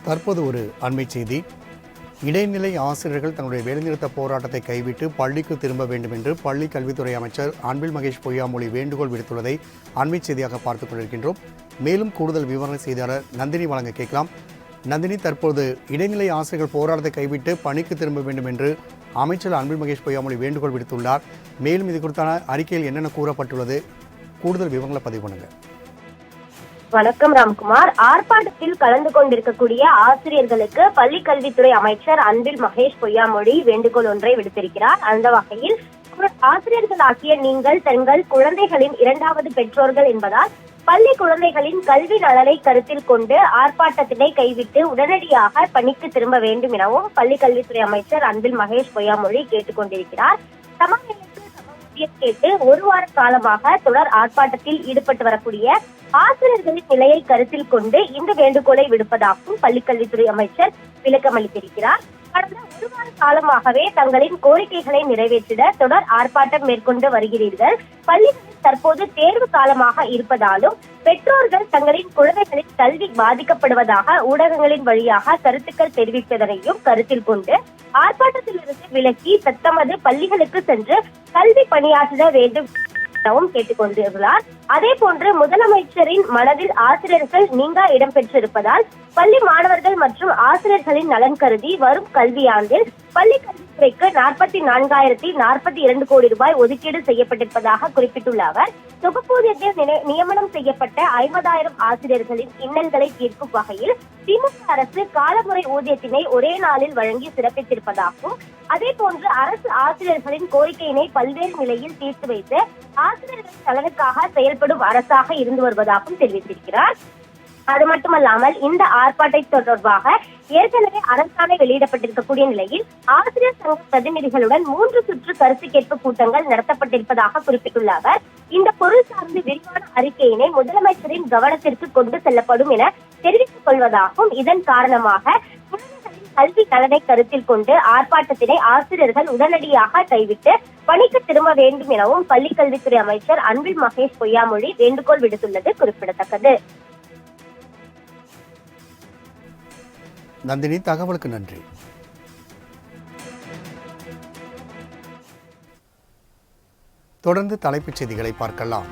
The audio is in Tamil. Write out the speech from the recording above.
தற்போது ஒரு அண்மை செய்தி. இடைநிலை ஆசிரியர்கள் தங்களுடைய வேலைநிறுத்த போராட்டத்தை கைவிட்டு பள்ளிக்கு திரும்ப வேண்டும் என்று பள்ளி கல்வித்துறை அமைச்சர் அன்பில் மகேஷ் பொய்யாமொழி வேண்டுகோள் விடுத்துள்ளதை அண்மை செய்தியாக பார்த்துக் கொண்டிருக்கின்றோம். மேலும் கூடுதல் விவரண செய்தியாளர் நந்தினி வழங்க கேட்கலாம். நந்தினி, தற்போது இடைநிலை ஆசிரியர்கள் போராட்டத்தை கைவிட்டு பணிக்கு திரும்ப வேண்டும் என்று அமைச்சர் அன்பில் மகேஷ் பொய்யாமொழி வேண்டுகோள் விடுத்துள்ளார். மேலும் இது குறித்தான அறிக்கையில் என்னென்ன கூறப்பட்டுள்ளது, கூடுதல் விவரங்களை பதிவு பண்ணுங்க. வணக்கம் ராம்குமார். ஆர்ப்பாட்டத்தில் கலந்து கொண்டிருக்கக்கூடிய ஆசிரியர்களுக்கு பள்ளி கல்வித்துறை அமைச்சர் அன்பில் மகேஷ் பொய்யாமொழி வேண்டுகோள் ஒன்றை விடுத்திருக்கிறார். அந்த வகையில் ஆசிரியர்களாகிய நீங்கள் தங்கள் குழந்தைகளின் இரண்டாவது பெற்றோர்கள் என்பதால் பள்ளி குழந்தைகளின் கல்வி நலனை கருத்தில் கொண்டு ஆர்ப்பாட்டத்தினை கைவிட்டு உடனடியாக பணிக்கு திரும்ப வேண்டும் எனவும் பள்ளி கல்வித்துறை அமைச்சர் அன்பில் மகேஷ் பொய்யாமொழி கேட்டுக் கொண்டிருக்கிறார். கேட்டு ஒரு வார காலமாக தொடர் ஆர்ப்பாட்டத்தில் ஈடுபட்டு வரக்கூடிய ஆசிரியர்களின் நிலையை கருத்தில் கொண்டு இந்த வேண்டுகோளை விடுப்பதாகவும் பள்ளிக்கல்வித்துறை அமைச்சர் விளக்கம் அளித்திருக்கிறார். கடந்த ஒரு வார காலமாகவே தங்களின் கோரிக்கைகளை நிறைவேற்றிட தொடர் ஆர்ப்பாட்டம் மேற்கொண்டு வருகிறீர்கள். பள்ளிகளில் தற்போது தேர்வு காலமாக இருப்பதாலும் பெற்றோர்கள் தங்களின் குழந்தைகளின் கல்வி பாதிக்கப்படுவதாக ஊடகங்களின் வழியாக கருத்துக்கள் தெரிவிப்பதனையும் கருத்தில் கொண்டு ஆர்ப்பாட்டத்திலிருந்து விலக்கி தத்தமது பள்ளிகளுக்கு சென்று கல்வி பணியாற்ற வேண்டும் எனவும் கேட்டுக் கொண்டுள்ளார். அதே போன்று முதலமைச்சரின் மனதில் ஆசிரியர்கள் நீங்கா இடம்பெற்றிருப்பதால் பள்ளி மாணவர்கள் மற்றும் ஆசிரியர்களின் நலன் கருதி வரும் கல்வியாண்டில் பள்ளி கல்வித்துறைக்கு 44,042 கோடி ரூபாய் ஒதுக்கீடு செய்யப்பட்டிருப்பதாக குறிப்பிட்டுள்ள அவர், தொகுப்பூதியத்தில் நியமனம் செய்யப்பட்ட 50,000 ஆசிரியர்களின் இன்னல்களை தீர்க்கும் வகையில் திமுக அரசு காலமுறை ஊதியத்தினை ஒரே நாளில் வழங்கி சிறப்பித்திருப்பதாகவும், அதே போன்று அரசு ஆசிரியர்களின் கோரிக்கையினை பல்வேறு நிலையில் தீர்த்து வைத்து ஆசிரியர்களின் நலனுக்காக செயல்படும் அரசாக இருந்து வருவதாகவும் தெரிவித்திருக்கிறார். அது மட்டுமல்லாமல் இந்த ஆர்ப்பாட்டம் தொடர்பாக ஏற்கனவே அரசாணை வெளியிடப்பட்டிருக்கக்கூடிய நிலையில் ஆசிரியர் சங்க பிரதிநிதிகளுடன் 3 சுற்று கருத்து கேட்பு கூட்டங்கள் நடத்தப்பட்டிருப்பதாக குறிப்பிட்டுள்ள அவர், இந்த பொருள் சார்ந்து விரிவான அறிக்கையினை முதலமைச்சரின் கவனத்திற்கு கொண்டு செல்லப்படும் என தெரிவித்துக் கொள்வதாகவும், இதன் காரணமாக குழந்தைகளின் கல்வி நலனை கருத்தில் கொண்டு ஆர்ப்பாட்டத்தினை ஆசிரியர்கள் உடனடியாக கைவிட்டு பணிக்கு திரும்ப வேண்டும் எனவும் பள்ளிக் கல்வித்துறை அமைச்சர் அன்பில் மகேஷ் பொய்யாமொழி வேண்டுகோள் விடுத்துள்ளது குறிப்பிடத்தக்கது. நந்தினி, தகவலுக்கு நன்றி. தொடர்ந்து தலைப்புச் செய்திகளை பார்க்கலாம்.